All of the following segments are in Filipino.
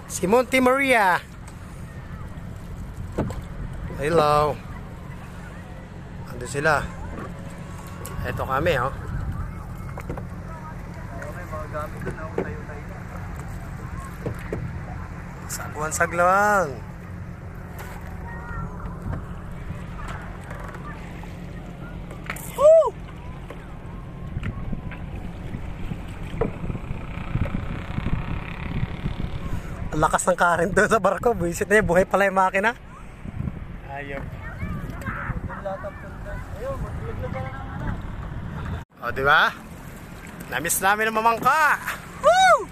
Si Monte Maria. Hello. Ando sila. Ito kami, oh. Okay, mga gamit doon ako tayo-tayo na. Sagwan-saglang. Woo! Ang lakas ng current doon sa barko. Buisit na yun. Buhay pala yung makina. Ayun. Yung latap punta. Ayun, maglaglag ka na naman. O, diba? Namiss namin ang mamangka. Woo!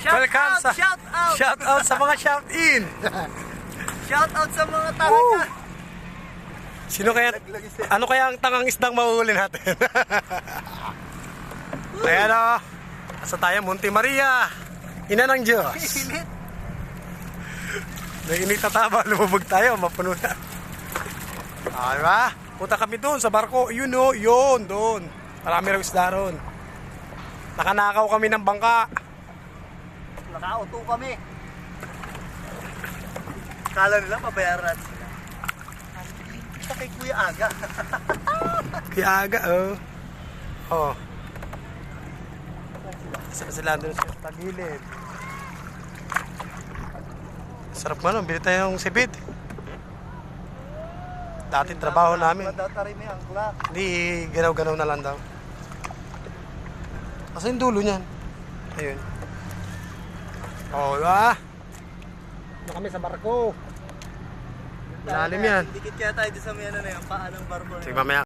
Welcome sa Shout out! shout out sa mga shout in. Shout out sa mga Woo! tanga. Sino kaya, ano kaya ang tangang isdang mahuhuli natin? Ayan o. Asa tayo, Monte Maria. Ina ng Diyos. Init. Nainit na tama, lumubog tayo, mapuno na. Ah, diba? Punta kami doon sa barko. Yun o, yun, doon. Marami raw isda ron. Nakanakaw kami ng bangka. Naka-auto kami. Kala nila pabayaran sila. Kita kay Kuya Aga. Kaya aga, oh. Oh. Sila doon sa tagilid. Sarap man, bili tayo ng sibid. Dati trabaho namin. Madatari may angkla. Hindi, ganaw-ganaw na lang daw. Kasi yung dulo niyan. Ayun. Oh, diba? Na kami sa barko. Lalim yan. Dikit kaya tayo sa may ano na yung paa ng barbo. Sige, mamaya.